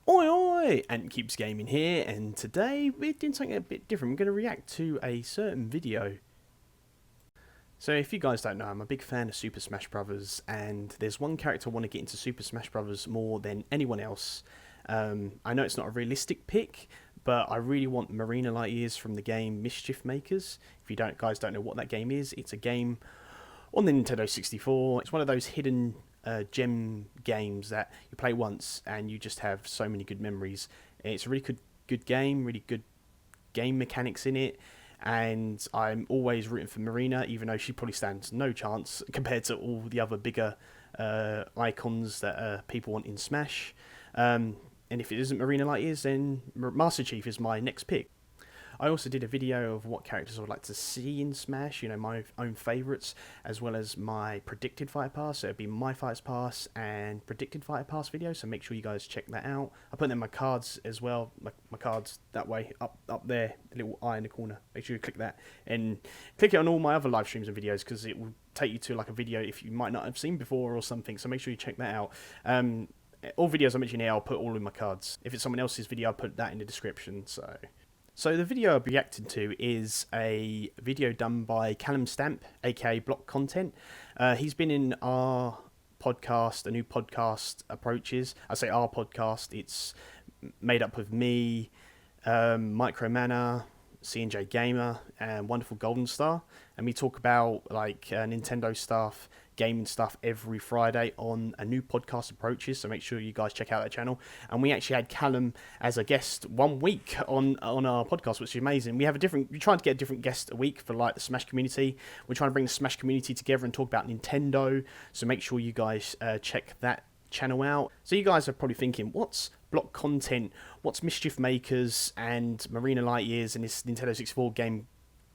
Oi oi! And Keeps Gaming here, and today we're doing something a bit different. We're going to react to a certain video. So if you guys don't know, I'm a big fan of Super Smash Bros. And there's one character I want to get into Super Smash Bros. More than anyone else. I know it's not a realistic pick, but I really want Marina Liteyears from the game Mischief Makers. If you guys don't know what that game is, it's a game on the Nintendo 64. It's one of those hidden gem games that you play once and you just have so many good memories. It's a really good game, really good game mechanics in it, and I'm always rooting for Marina, even though she probably stands no chance compared to all the other bigger icons that people want in Smash. And if it isn't Marina Liteyears, then Master Chief is my next pick. I also did a video of what characters I would like to see in Smash, you know, my own favourites, as well as my predicted fighter pass. So it'd be my fighter pass and predicted fighter pass video, so make sure you guys check that out. I put them in my cards as well, my cards that way, up there, the little eye in the corner. Make sure you click that, and click it on all my other live streams and videos, because it will take you to like a video if you might not have seen before or something, so make sure you check that out. All videos I mention here, I'll put all in my cards. If it's someone else's video, I'll put that in the description. So the video I'll be reacting to is a video done by Callum Stamp, aka Block Content. He's been in our podcast, a new podcast approaches. I say our podcast, it's made up of me, Micro Mana, C&J Gamer, and Wonderful Golden Star. And we talk about like Nintendo stuff, gaming stuff every Friday on a new podcast approaches, so make sure you guys check out that channel. And we actually had Callum as a guest 1 week on our podcast, which is amazing. We're trying to get a different guest a week for like the Smash community. We're trying to bring the Smash community together and talk about Nintendo, so make sure you guys check that channel out. So you guys are probably thinking, what's Block Content, what's Mischief Makers and Marina Liteyears and this Nintendo 64 game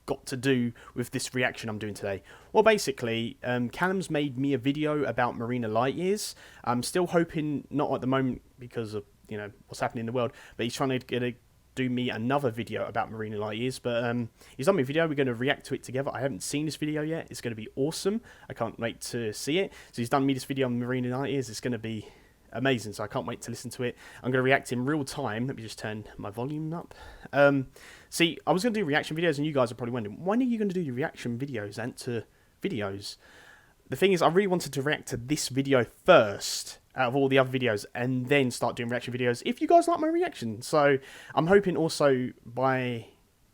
got to do with this reaction I'm doing today? Well, basically, Callum's made me a video about Marina Liteyears. I'm still hoping, not at the moment because of, you know, what's happening in the world, but he's trying to do me another video about Marina Liteyears. But he's done me a video, we're going to react to it together. I haven't seen this video yet. It's going to be awesome. I can't wait to see it. So he's done me this video on Marina Liteyears. It's going to be amazing, so I can't wait to listen to it. I'm going to react in real time. Let me just turn my volume up. See, I was going to do reaction videos, and you guys are probably wondering, when are you going to do your reaction videos and to videos? The thing is, I really wanted to react to this video first out of all the other videos, and then start doing reaction videos if you guys like my reaction. So I'm hoping also by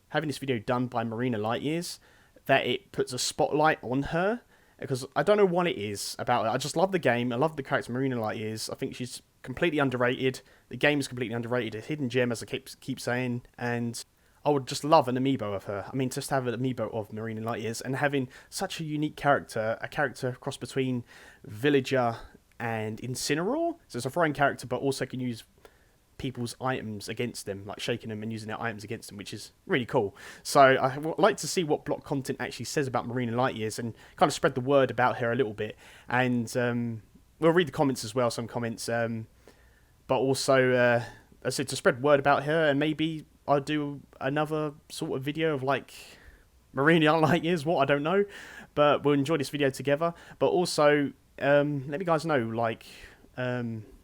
having this video done by Marina Liteyears that it puts a spotlight on her, because I don't know what it is about it. I just love the game. I love the character Marina Liteyears. I think she's completely underrated. The game is completely underrated. A hidden gem, as I keep saying. And I would just love an amiibo of her. I mean, just have an amiibo of Marina Liteyears, and having such a unique character, a character cross between Villager and Incineroar. So it's a throwing character, but also can use people's items against them, like shaking them and using their items against them, which is really cool. So I would like to see what Block Content actually says about Marina Liteyears and kind of spread the word about her a little bit. And we'll read the comments as well, some comments, but also I said to spread word about her, and maybe I'll do another sort of video of like Marina Liteyears, what, I don't know, but we'll enjoy this video together. But also let me guys know, like,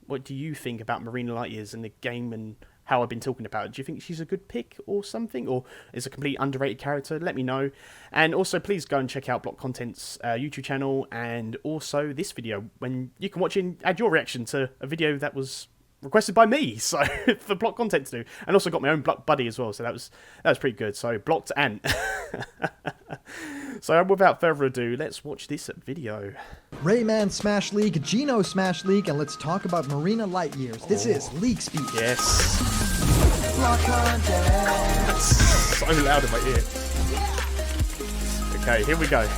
what do you think about Marina Liteyears and the game and how I've been talking about it? Do you think she's a good pick or something? Or is a complete underrated character? Let me know. And also, please go and check out Block Content's YouTube channel, and also this video, when you can watch and add your reaction to a video that was requested by me, so for Block Content to do. And also got my own Block Buddy as well, so that was pretty good. So Blocked Ant. So without further ado, let's watch this video. Rayman Smash League, Geno Smash League, and let's talk about Marina Liteyears. This is League Speak. Yes. So loud in my ear. Okay, here we go.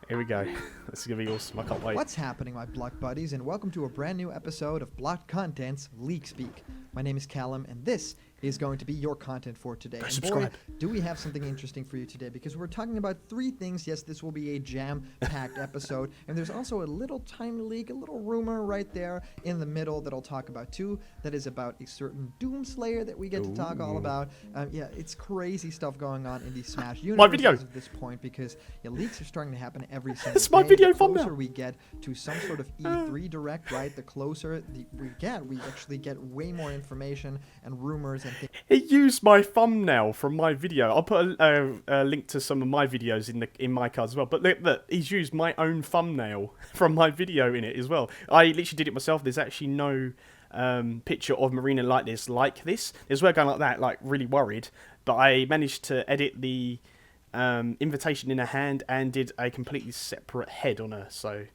Here we go. This is going to be awesome. I can't wait. What's happening, my Block Buddies, and welcome to a brand new episode of Block Content's League Speak. My name is Callum, and this is going to be your content for today. And subscribe. boy, do we have something interesting for you today, because we're talking about 3 things. Yes, this will be a jam-packed episode, and there's also a little tiny leak, a little rumor right there in the middle that I'll talk about too, that is about a certain Doomslayer that we get to talk all about. Yeah, it's crazy stuff going on in the Smash universe at this point, because leaks are starting to happen every single It's my day. video The closer thumbnail. we get to some sort of E3 direct, right, the closer we actually get way more information and rumors and things. He used my thumbnail from my video. I'll put a link to some of my videos in my cards as well. But look, he's used my own thumbnail from my video in it as well. I literally did it myself. There's actually no picture of Marina Liteyears like this. There's where going like that, like really worried. But I managed to edit the invitation in her hand and did a completely separate head on her. So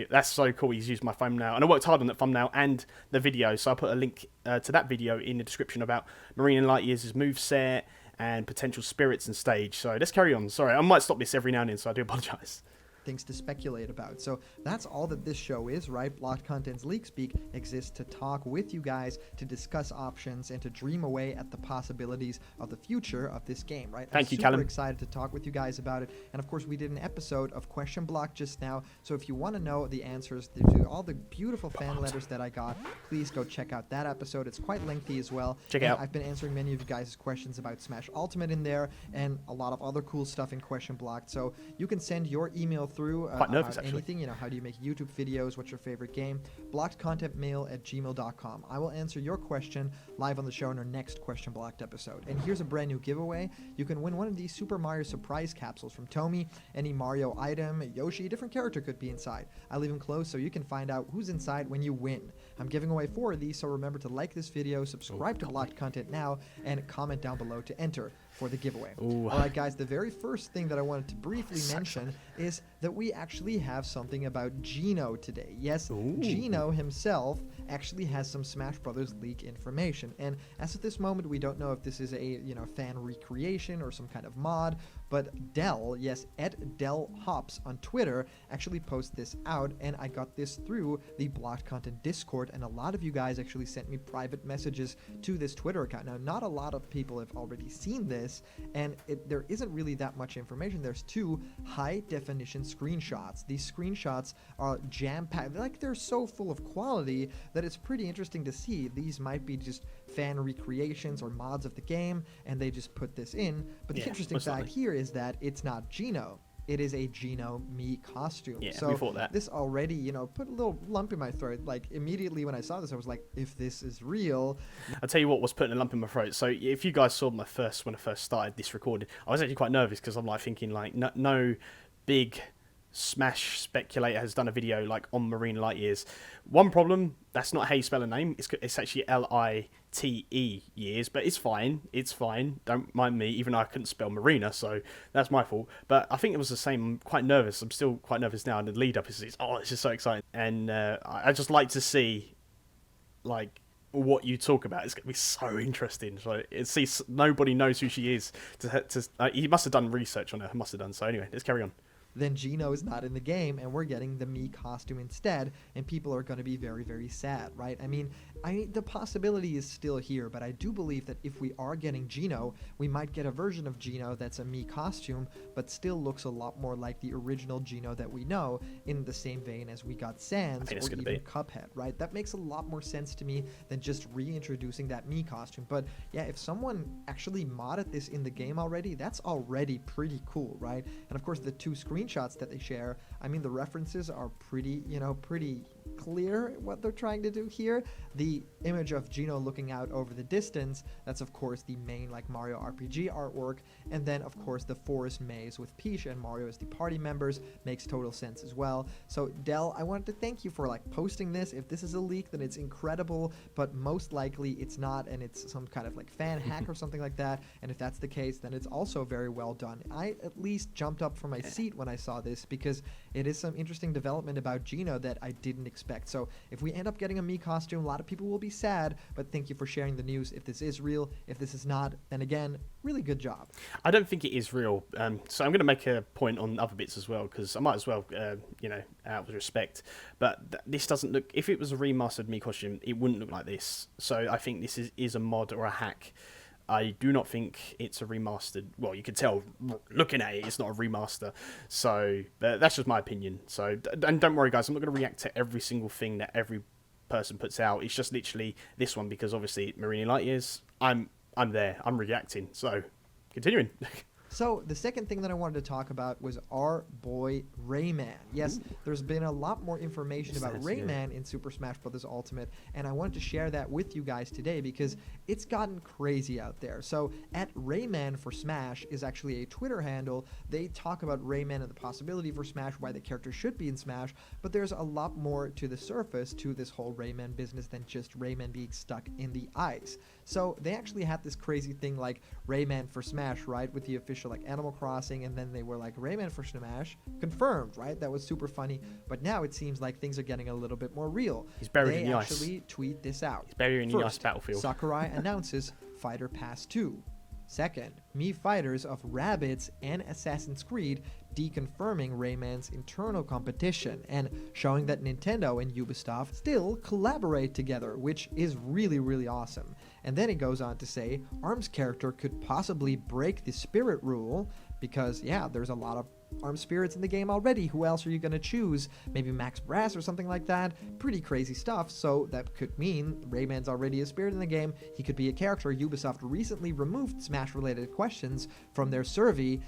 that's so cool. He's used my thumbnail, and I worked hard on that thumbnail and the video, so I'll put a link to that video in the description about Marina Liteyears' moveset and potential spirits and stage. So let's carry on. Sorry, I might stop this every now and then, so I do apologise. Things to speculate about. So that's all that this show is, right? Blocked Content's Leak Speak exists to talk with you guys, to discuss options, and to dream away at the possibilities of the future of this game, right? Thank you, I'm Callum. super excited to talk with you guys about it. And of course, we did an episode of Question Block just now. So if you want to know the answers to all the beautiful fan letters that I got, please go check out that episode. It's quite lengthy as well. Check it out. I've been answering many of you guys' questions about Smash Ultimate in there, and a lot of other cool stuff in Question Block. So you can send your email through Quite nervous, about actually. anything, how do you make YouTube videos, what's your favorite game, blockedcontentmail@gmail.com. I will answer your question live on the show in our next Question Blocked episode. And here's a brand new giveaway. You can win one of these Super Mario surprise capsules from Tomy. Any Mario item, Yoshi, a different character could be inside. I leave them closed so you can find out who's inside when you win. I'm giving away 4 of these, so remember to like this video, subscribe to Blocked Content now, and comment down below to enter for the giveaway. Alright guys, the very first thing that I wanted to briefly mention is that we actually have something about Gino today. Yes, Gino himself actually has some Smash Brothers leak information, and as of this moment we don't know if this is a fan recreation or some kind of mod, but Dell, yes, @DellHops on Twitter actually posted this out, and I got this through the Blocked Content Discord, and a lot of you guys actually sent me private messages to this Twitter account. Now, not a lot of people have already seen this, and there isn't really that much information. There's 2 high-definition screenshots. These screenshots are jam-packed. They're so full of quality that it's pretty interesting to see. These might be just fan recreations or mods of the game, and they just put this in. But the interesting fact here is that it's not Gino. It is a Gino Mii costume. Yeah, so we thought that. This already, put a little lump in my throat. Like, immediately when I saw this, I was like, if this is real. I'll tell you what was putting a lump in my throat. So if you guys saw when I first started this recording, I was actually quite nervous because I'm thinking no big Smash speculator has done a video on Marina Liteyears. One problem, that's not how you spell a name. It's actually Lite years, but it's fine. It's fine. Don't mind me, even though I couldn't spell Marina, so that's my fault. But I think it was the same. I'm quite nervous. I'm still quite nervous now. And the lead up is it's just so exciting. And I just like to see what you talk about. It's going to be so interesting. So nobody knows who she is. He must have done research on her. Must have done. So anyway, let's carry on. Then Gino is not in the game, and we're getting the Mii costume instead, and people are going to be very, very sad, right? I mean, the possibility is still here, but I do believe that if we are getting Gino, we might get a version of Gino that's a Mii costume, but still looks a lot more like the original Gino that we know, in the same vein as we got Sans or even Cuphead, right? That makes a lot more sense to me than just reintroducing that Mii costume. But yeah, if someone actually modded this in the game already, that's already pretty cool, right? And of course, the 2 screenshots that they share, I mean, the references are pretty clear what they're trying to do here. The image of Gino looking out over the distance, that's of course the main Mario RPG artwork, and then of course the forest maze with Peach and Mario as the party members makes total sense as well. So Dell, I wanted to thank you for posting this. If this is a leak, then it's incredible, but most likely it's not, and it's some kind of fan hack or something like that. And if that's the case, then it's also very well done. I at least jumped up from my seat when I saw this, because it is some interesting development about Gino that I didn't expect expect. So if we end up getting a Mii costume, a lot of people will be sad, but thank you for sharing the news. If this is real, if this is not, then again, really good job. I don't think it is real. So I'm going to make a point on other bits as well, because I might as well, out of respect. But this doesn't look... If it was a remastered Mii costume, it wouldn't look like this. So I think this is a mod or a hack. I do not think it's a remastered... Well, you can tell looking at it, it's not a remaster. So that's just my opinion. So, and don't worry, guys, I'm not going to react to every single thing that every person puts out. It's just literally this one, because obviously Marina Liteyears, I'm there. I'm reacting. So, continuing. So the second thing that I wanted to talk about was our boy Rayman. Yes, there's been a lot more information about Rayman in Super Smash Bros. Ultimate, and I wanted to share that with you guys today because it's gotten crazy out there. So at Rayman for Smash is actually a Twitter handle. They talk about Rayman and the possibility for Smash, why the character should be in Smash, but there's a lot more to the surface to this whole Rayman business than just Rayman being stuck in the ice. So they actually had this crazy thing like Rayman for Smash, right, with the official like Animal Crossing, and then they were like Rayman for Smash confirmed, right? That was super funny. But now it seems like things are getting a little bit more real. He's buried in the ice. They actually tweet this out. He's buried in the ice battlefield. Sakurai announces Fighter Pass 2. Second, Mii fighters of Rabbids and Assassin's Creed deconfirming Rayman's internal competition and showing that Nintendo and Ubisoft still collaborate together, which is really, really awesome. And then it goes on to say ARM's character could possibly break the spirit rule because, yeah, there's a lot of ARM spirits in the game already. Who else are you going to choose? Maybe Max Brass or something like that. Pretty crazy stuff. So that could mean Rayman's already a spirit in the game. He could be a character. Ubisoft recently removed Smash-related questions from their survey.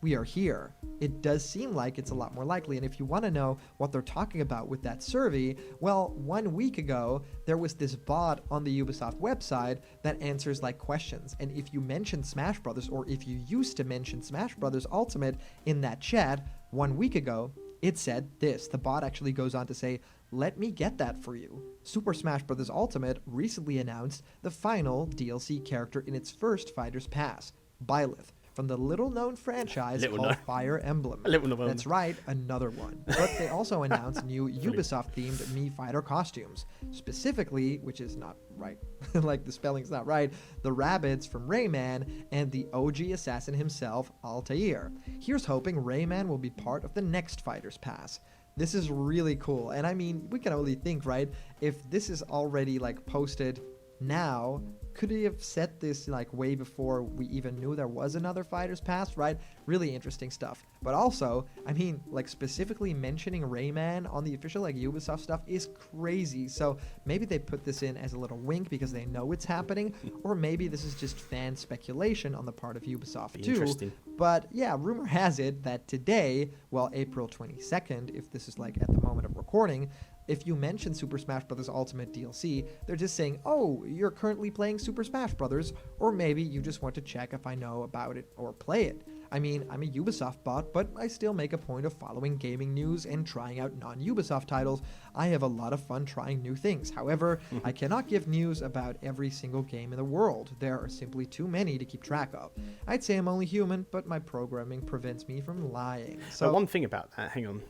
We are here. It does seem like it's a lot more likely. And if you want to know what they're talking about with that survey, well, 1 week ago, there was this bot on the Ubisoft website that answers like questions. And if you mention Smash Brothers, or if you used to mention Smash Brothers Ultimate in that chat 1 week ago, it said this. The bot actually goes on to say, "Let me get that for you." Super Smash Bros. Ultimate recently announced the final DLC character in its first Fighter's Pass, Byleth, from the little-known franchise called Fire Emblem. That's right, another one. But they also announced new Ubisoft-themed Mii Fighter costumes. Specifically, which is not right, like the spelling's not right, the Rabbids from Rayman and the OG assassin himself, Altair. Here's hoping Rayman will be part of the next Fighter's Pass. This is really cool, and I mean, we can only think, right, if this is already like posted now, could he have said this like way before we even knew there was another Fighter's Pass, right? Really interesting stuff. But also, I mean, like specifically mentioning Rayman on the official like Ubisoft stuff is crazy. So maybe they put this in as a little wink because they know it's happening, or maybe this is just fan speculation on the part of Ubisoft too. Interesting. But yeah, rumor has it that today, well, April 22nd, if this is like at the moment of recording, if you mention Super Smash Bros. Ultimate DLC, they're just saying, oh, you're currently playing Super Smash Bros., or maybe you just want to check if I know about it or play it. I mean, I'm a Ubisoft bot, but I still make a point of following gaming news and trying out non-Ubisoft titles. I have a lot of fun trying new things. However, I cannot give news about every single game in the world. There are simply too many to keep track of. I'd say I'm only human, but my programming prevents me from lying. So one thing about that, hang on.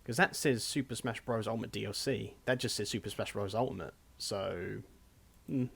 Because that says Super Smash Bros. Ultimate DLC. That just says Super Smash Bros. Ultimate. So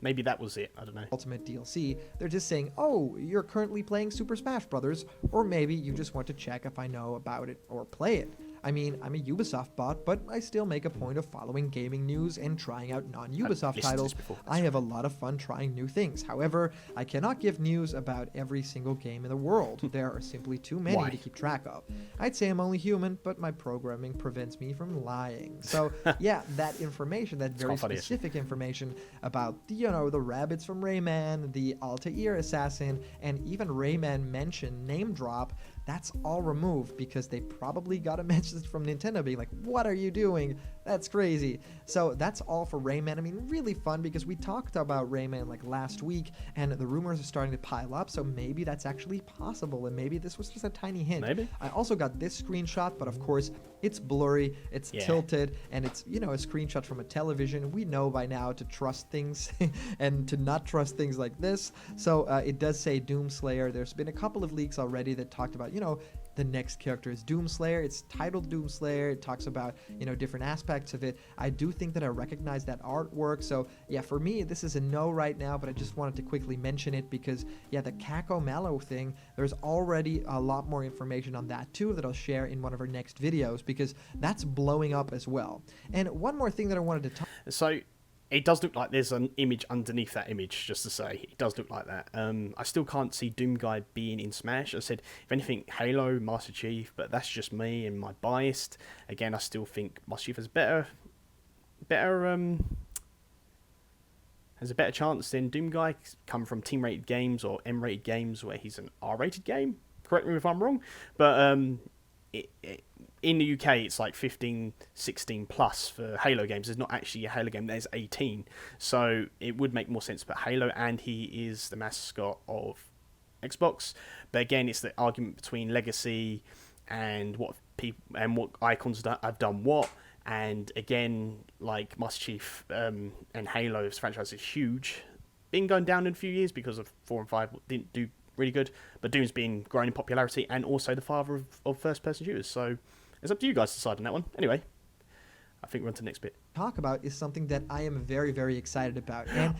maybe that was it. I don't know. Ultimate DLC. They're just saying, oh, you're currently playing Super Smash Brothers, or maybe you just want to check if I know about it or play it. I mean, I'm a Ubisoft bot, but I still make a point of following gaming news and trying out non-Ubisoft titles. I have a lot of fun trying new things. However, I cannot give news about every single game in the world. There are simply too many to keep track of. I'd say I'm only human, but my programming prevents me from lying. So yeah, that information, that very specific information about, you know, the Rabbids from Rayman, the Altair assassin, and even Rayman mention name drop, that's all removed because they probably got a message from Nintendo being like, what are you doing? That's crazy. So that's all for Rayman. I mean, really fun because we talked about Rayman like last week and the rumors are starting to pile up. So maybe that's actually possible and maybe this was just a tiny hint. Maybe. I also got this screenshot, but of course it's blurry, it's tilted, and it's, you know, a screenshot from a television. We know by now to trust things and to not trust things like this. So it does say Doomslayer. There's been a couple of leaks already that talked about, you know, the next character is Doomslayer. It's titled Doomslayer. It talks about, different aspects of it. I do think that I recognize that artwork. So yeah, for me, this is a no right now, but I just wanted to quickly mention it because yeah, the Kako Mallow thing, there's already a lot more information on that too that I'll share in one of our next videos because that's blowing up as well. And one more thing that I wanted to talk. So it does look like there's an image underneath that image, just to say. It does look like that. I still can't see Doomguy being in Smash. I said, if anything, Halo, Master Chief, but that's just me and my bias. Again, I still think Master Chief has a better chance than Doomguy, come from team-rated games or M-rated games where he's an R-rated game. Correct me if I'm wrong. But in the UK, it's like 15, 16 plus for Halo games. There's not actually a Halo game. There's 18. So it would make more sense to put Halo, and he is the mascot of Xbox. But again, it's the argument between legacy and what people and what icons have done what. And again, like Master Chief and Halo's franchise is huge. Been going down in a few years because of 4 and 5 didn't do really good. But Doom's been growing in popularity and also the father of first-person shooters. So it's up to you guys to decide on that one. Anyway, I think we're on to the next bit. Talk about is something that I am very, very excited about. And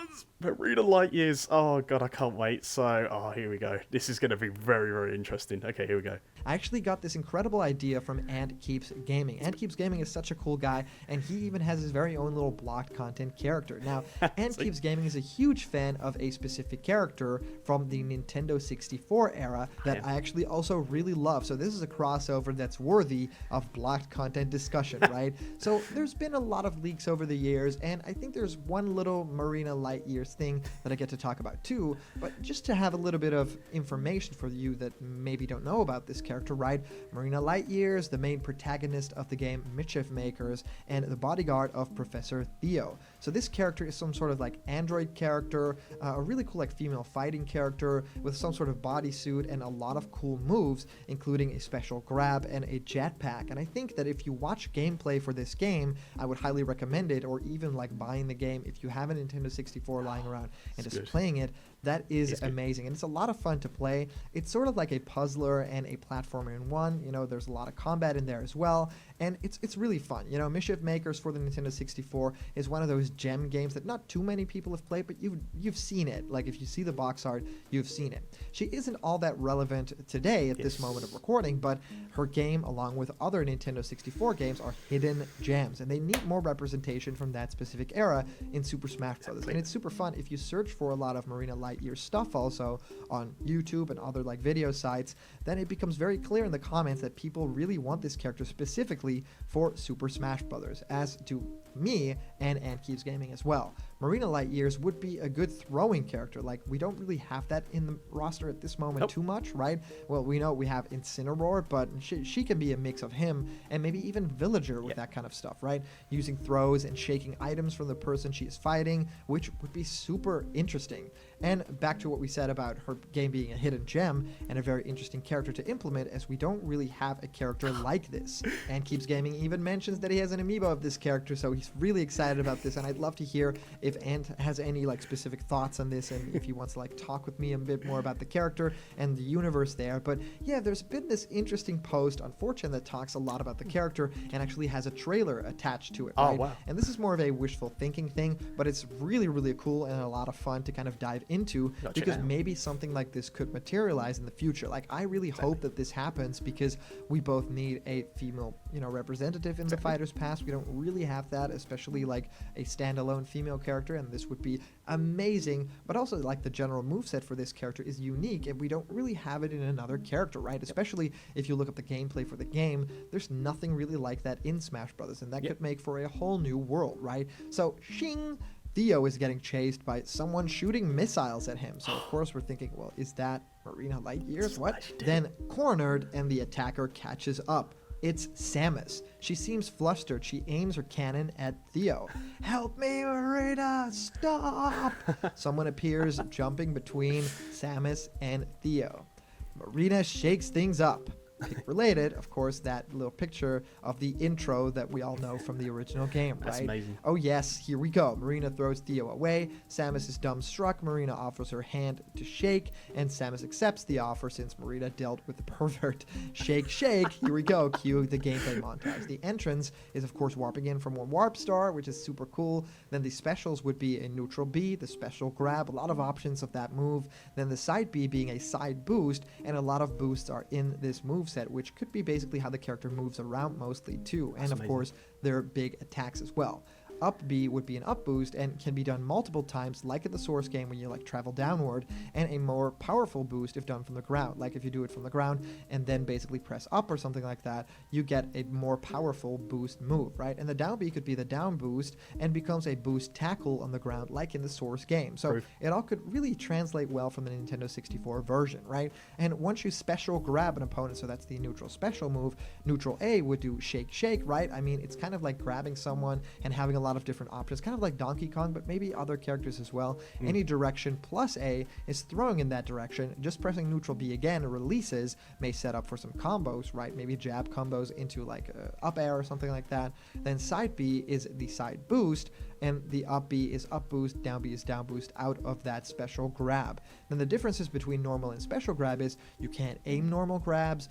it's Marina Liteyears. Oh, God, I can't wait. So, here we go. This is going to be very, very interesting. Okay, here we go. I actually got this incredible idea from Ant Keeps Gaming. Ant Keeps Gaming is such a cool guy, and he even has his very own little blocked content character. Now, Ant Keeps Gaming is a huge fan of a specific character from the Nintendo 64 era that I actually also really love. So this is a crossover that's worthy of blocked content discussion, right? So there's been a lot of leaks over the years, and I think there's one little Marina Liteyears thing that I get to talk about too. But just to have a little bit of information for you that maybe don't know about this character, right? Marina Liteyears, the main protagonist of the game Mischief Makers, and the bodyguard of Professor Theo. So this character is some sort of like android character, a really cool like female fighting character with some sort of bodysuit and a lot of cool moves, including a special grab and a jetpack. And I think that if you watch gameplay for this game, I would highly recommend it, or even like buying the game if you have a Nintendo 64 lying around and just playing it. That is amazing, and it's a lot of fun to play. It's sort of like a puzzler and a platformer in one. There's a lot of combat in there as well, and it's really fun. Mischief Makers for the Nintendo 64 is one of those gem games that not too many people have played, but you've seen it. Like if you see the box art, you've seen it. She isn't all that relevant today at this moment of recording, but her game, along with other Nintendo 64 games, are hidden gems, and they need more representation from that specific era in Super Smash Bros. And it's super fun if you search for a lot of Marina Liteyears stuff also on YouTube and other like video sites, then it becomes very clear in the comments that people really want this character specifically for Super Smash Bros., as do me and Ant Keeps Gaming as well. Marina Liteyears would be a good throwing character. Like, we don't really have that in the roster at this moment too much, right? Well, we know we have Incineroar, but she can be a mix of him and maybe even Villager with that kind of stuff, right? Using throws and shaking items from the person she is fighting, which would be super interesting. And back to what we said about her game being a hidden gem and a very interesting character to implement, as we don't really have a character like this. And Keeps Gaming even mentions that he has an amiibo of this character, so he's really excited about this, and I'd love to hear if Ant has any like specific thoughts on this, and if he wants to like talk with me a bit more about the character and the universe there. But yeah, there's been this interesting post on 4chan that talks a lot about the character and actually has a trailer attached to it, right? Oh, wow. And this is more of a wishful thinking thing, but it's really, really cool and a lot of fun to kind of dive into, because maybe something like this could materialize in the future. Like, I really hope that this happens, because we both need a female, representative in the Fighters Pass. We don't really have that, especially like a standalone female character, and this would be amazing. But also, like, the general moveset for this character is unique, and we don't really have it in another character, right? Especially if you look at the gameplay for the game, there's nothing really like that in Smash Brothers, and that could make for a whole new world, right? So, shing! Theo is getting chased by someone shooting missiles at him. So, of course, we're thinking, well, is that Marina Liteyears? What? Then, cornered, and the attacker catches up. It's Samus. She seems flustered. She aims her cannon at Theo. Help me, Marina! Stop! Someone appears, jumping between Samus and Theo. Marina shakes things up. pick related, of course, that little picture of the intro that we all know from the original game, That's right? amazing. Oh yes, here we go. Marina throws Theo away. Samus is dumbstruck. Marina offers her hand to shake, and Samus accepts the offer since Marina dealt with the pervert. Shake, shake. Here we go. Cue the gameplay montage. The entrance is, of course, warping in from one warp star, which is super cool. Then the specials would be a neutral B, the special grab, a lot of options of that move. Then the side B being a side boost, and a lot of boosts are in this move set, which could be basically how the character moves around mostly too. And of course, their big attacks as well. Up B would be an up boost and can be done multiple times, like in the Source game when you like travel downward, and a more powerful boost if done from the ground. Like if you do it from the ground and then basically press up or something like that, you get a more powerful boost move, right? And the down B could be the down boost and becomes a boost tackle on the ground, like in the Source game. So it all could really translate well from the Nintendo 64 version, right? And once you special grab an opponent, so that's the neutral special move, neutral A would do shake shake, right? I mean, it's kind of like grabbing someone and having a lot of different options, kind of like Donkey Kong, but maybe other characters as well. Any direction plus A is throwing in that direction. Just pressing neutral B again releases may set up for some combos, right? Maybe jab combos into like up air or something like that. Then side B is the side boost, and the up B is up boost, down B is down boost out of that special grab. Then the differences between normal and special grab is you can't aim normal grabs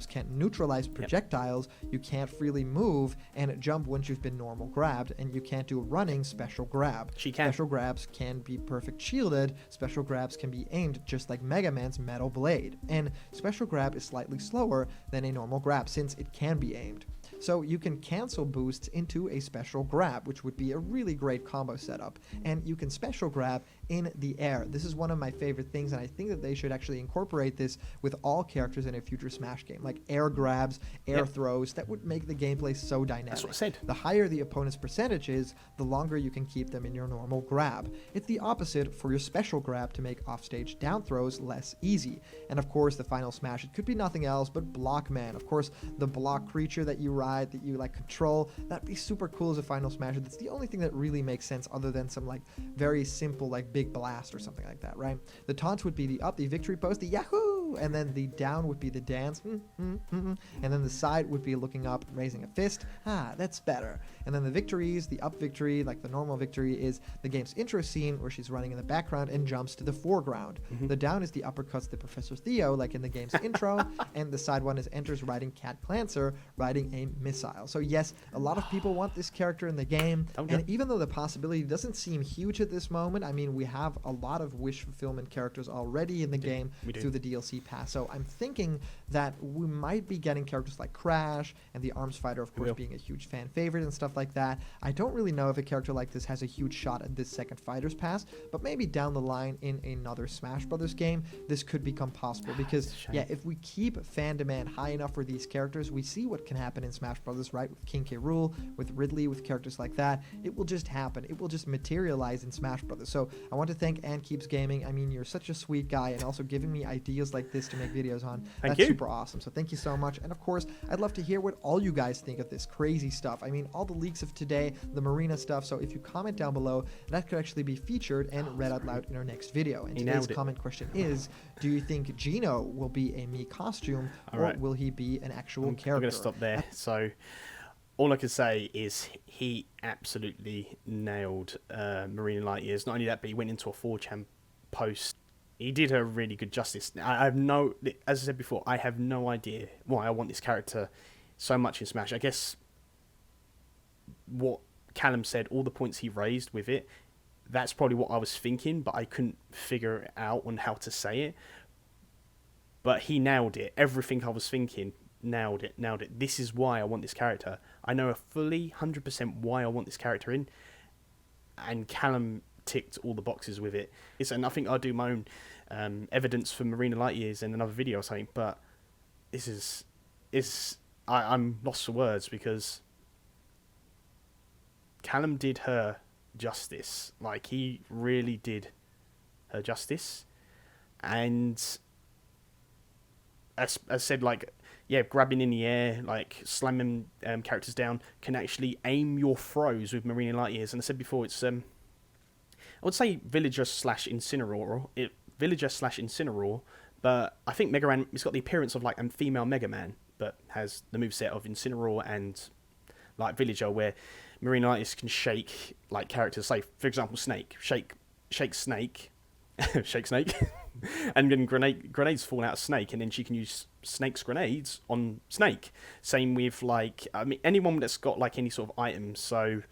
can't neutralize projectiles, you can't freely move and jump once you've been normal grabbed, and you can't do a running special grab. Special grabs can be perfect shielded, special grabs can be aimed just like Mega Man's Metal Blade, and special grab is slightly slower than a normal grab since it can be aimed. So you can cancel boosts into a special grab, which would be a really great combo setup. And you can special grab in the air. This is one of my favorite things, and I think that they should actually incorporate this with all characters in a future Smash game, like air grabs, air throws. That would make the gameplay so dynamic. That's what I said. The higher the opponent's percentage is, the longer you can keep them in your normal grab. It's the opposite for your special grab to make offstage down throws less easy. And of course, the final Smash, it could be nothing else but Blockman. Of course, the block creature that you ride, that you like control, that'd be super cool as a final Smasher. That's the only thing that really makes sense other than some like very simple like big blast or something like that, right? The taunts would be the up, the victory pose, the yahoo, and then the down would be the dance, and then the side would be looking up, raising a fist. That's better. And then the victories, the up victory, like the normal victory, is the game's intro scene where she's running in the background and jumps to the foreground. The down is the uppercuts to Professor Theo, like in the game's intro, and the side one is enters riding Cat Clancer, riding a missile. So yes, a lot of people want this character in the game, and even though the possibility doesn't seem huge at this moment, I mean, we have a lot of wish fulfillment characters already in the game through the DLC pass. So I'm thinking that we might be getting characters like Crash and the Arms Fighter, of course, being a huge fan favorite and stuff like that. I don't really know if a character like this has a huge shot at this second Fighters Pass, but maybe down the line in another Smash Brothers game, this could become possible because, if we keep fan demand high enough for these characters, we see what can happen in Smash Brothers, right? With King K. Rool, with Ridley, with characters like that. It will just happen. It will just materialize in Smash Brothers. So I want to thank And Keeps Gaming. I mean, you're such a sweet guy, and also giving me ideas like this to make videos on. That's super awesome. So thank you so much. And of course, I'd love to hear what all you guys think of this crazy stuff. I mean, all the leaks of today, the Marina stuff. So if you comment down below, that could actually be featured and read out loud in our next video. And today's comment question is, do you think Gino will be a Mii costume, or will he be an actual character? I'm going to stop there. So all I can say is he absolutely nailed Marina Liteyears. Not only that, but he went into a 4chan post. He did her really good justice. I have no, as I said before, I have no idea why I want this character so much in Smash. I guess what Callum said, all the points he raised with it, that's probably what I was thinking, but I couldn't figure it out on how to say it. But he nailed it. Everything I was thinking, nailed it. This is why I want this character. I know fully 100% why I want this character in, and Callum ticked all the boxes with it. And I think I'll do my own evidence for Marina Liteyears in another video or something, but this is I'm lost for words because Callum did her justice. Like, he really did her justice. And as I said, like, grabbing in the air, like slamming characters down, can actually aim your throws with Marina Liteyears. And I said before, it's I would say Villager/Incineroar, But I think Mega Man, it's got the appearance of like a female Mega Man, but has the moveset of Incineroar and like Villager, where Marina Liteyears can shake like characters. Say, for example, Snake. Shake Snake. Shake Snake. And then grenades fall out of Snake, and then she can use Snake's grenades on Snake. Same with like, I mean, anyone that's got like any sort of items. So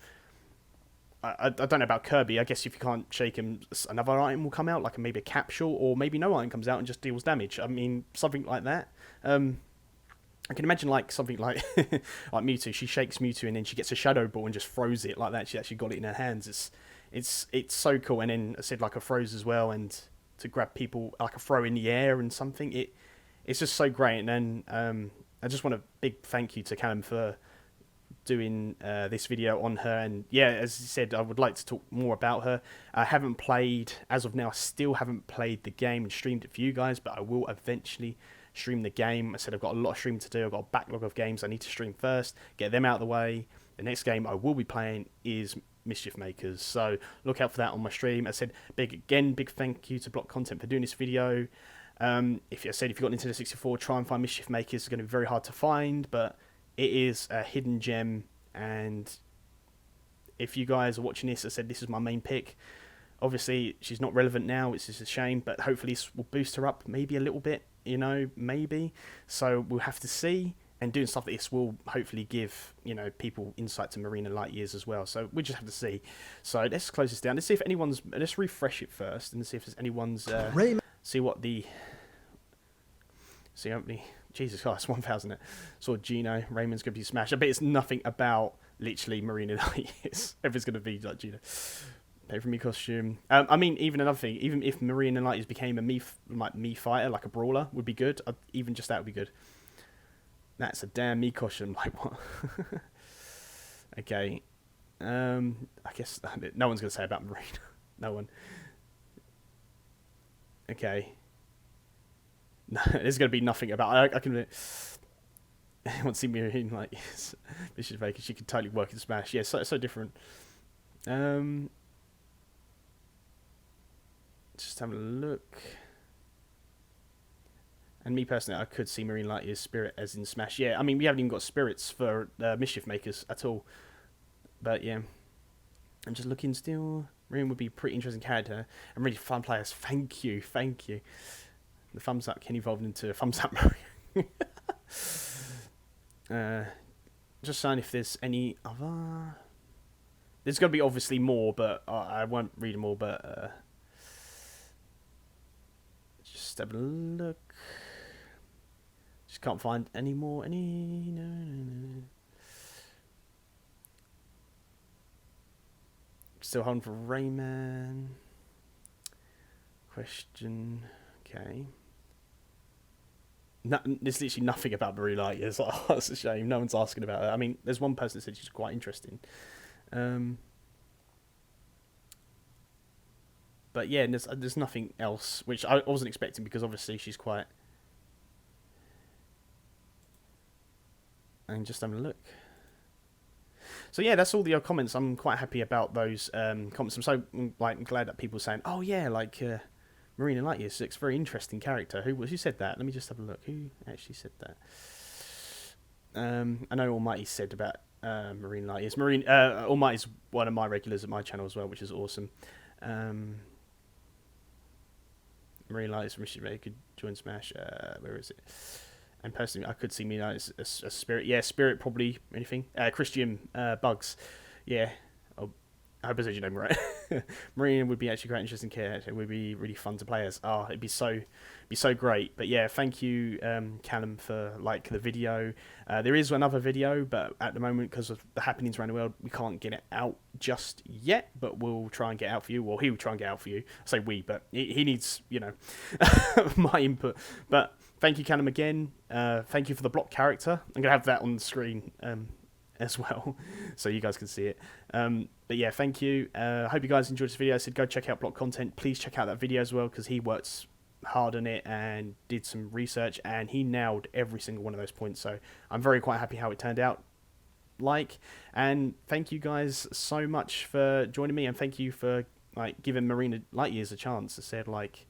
I don't know about Kirby. I guess if you can't shake him, another item will come out, like maybe a capsule, or maybe no item comes out and just deals damage. I mean, something like that. I can imagine like something like like Mewtwo. She shakes Mewtwo and then she gets a Shadow Ball and just throws it like that. She actually got it in her hands. It's so cool. And then I said like a throws as well, and to grab people like a throw in the air and something. It's just so great. And then I just want a big thank you to Callum for doing this video on her. And yeah, as I said, I would like to talk more about her. I haven't played as of now. I still haven't played the game and streamed it for you guys, but I will eventually stream the game. I said I've got a lot of streaming to do. I've got a backlog of games I need to stream first, get them out of the way. The next game I will be playing is Mischief Makers, so look out for that on my stream. I said big thank you to Block Content for doing this video. If you've got Nintendo 64, try and find Mischief Makers. It's going to be very hard to find, but it is a hidden gem. And if you guys are watching this, I said this is my main pick. Obviously she's not relevant now, it's just a shame, but hopefully this will boost her up maybe a little bit, you know, maybe. So we'll have to see, and doing stuff like this will hopefully give, you know, people insight to Marina Liteyears as well. So we'll just have to see. So let's close this down. Let's see if anyone's, let's refresh it first and see if there's anyone's see how many, Jesus Christ, 1,000 it. Saw Gino, Raymond's gonna be smashed. I bet it's nothing about literally Marina Liteyears. Everything's gonna be like Gino. Pay for me costume. I mean, even another thing, even if Marina Liteyears became a me fighter, like a brawler, would be good. Even just that would be good. That's a damn me costume. Like what? Okay. I guess no one's gonna say about Marina. No one. Okay. No, there's gonna be nothing about. I can. I want to see Marina Liteyears. This is vacant. She could totally work in Smash. Yeah, so different. Just having a look. And me personally, I could see Marina Liteyears' spirit as in Smash. Yeah, I mean, we haven't even got spirits for Mischief Makers at all. But yeah, I'm just looking still. Marina would be a pretty interesting character and really fun players. Thank you. The thumbs up can evolve into a thumbs up Mario. Just saying if there's any other. There's going to be obviously more, but I won't read them all. But just have a look. Just can't find any more. No. Still holding for Rayman. Question. Okay. No, there's literally nothing about Marina Liteyears. Oh, that's a shame. No one's asking about her. I mean, there's one person that said she's quite interesting. But yeah, there's nothing else, which I wasn't expecting, because obviously she's quite... And just having a look. So yeah, that's all the comments. I'm quite happy about those comments. I'm so I'm glad that people are saying, oh yeah, like Marina Liteyears looks a very interesting character. Who said that? Let me just have a look. Who actually said that? I know Almighty said about Marina Liteyears. Almighty's one of my regulars at my channel as well, which is awesome. Marina Liteyears could join Smash. Where is it? And personally, I could see me as a Spirit. Yeah, Spirit probably. Anything. Christian Bugs. Yeah. I hope I said your name right. Marina would be actually quite interesting character. It would be really fun to play as. Oh, it'd be so great. But yeah, thank you, Callum, for like the video. There is another video, but at the moment, because of the happenings around the world, we can't get it out just yet. But we'll try and get it out for you. Well, he will try and get it out for you. I say we, but he needs, you know, my input. But thank you, Callum, again. Thank you for the block character. I'm gonna have that on the screen as well, so you guys can see it. But yeah, thank you. I hope you guys enjoyed this video. I said go check out Block Content. Please check out that video as well, because he works hard on it and did some research, and he nailed every single one of those points. So I'm quite happy how it turned out. And thank you guys so much for joining me, and thank you for like giving Marina Liteyears a chance. I said, like,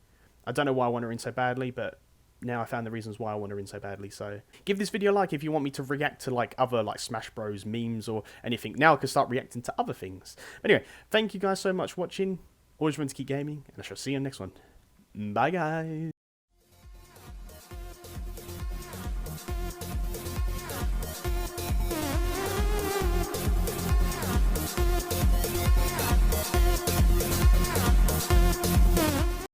I don't know why I want her in so badly, but now I found the reasons why I want her in so badly. So give this video a like if you want me to react to like other like Smash Bros memes or anything. Now I can start reacting to other things. But anyway, thank you guys so much for watching. Always remember to keep gaming, and I shall see you in the next one. Bye guys.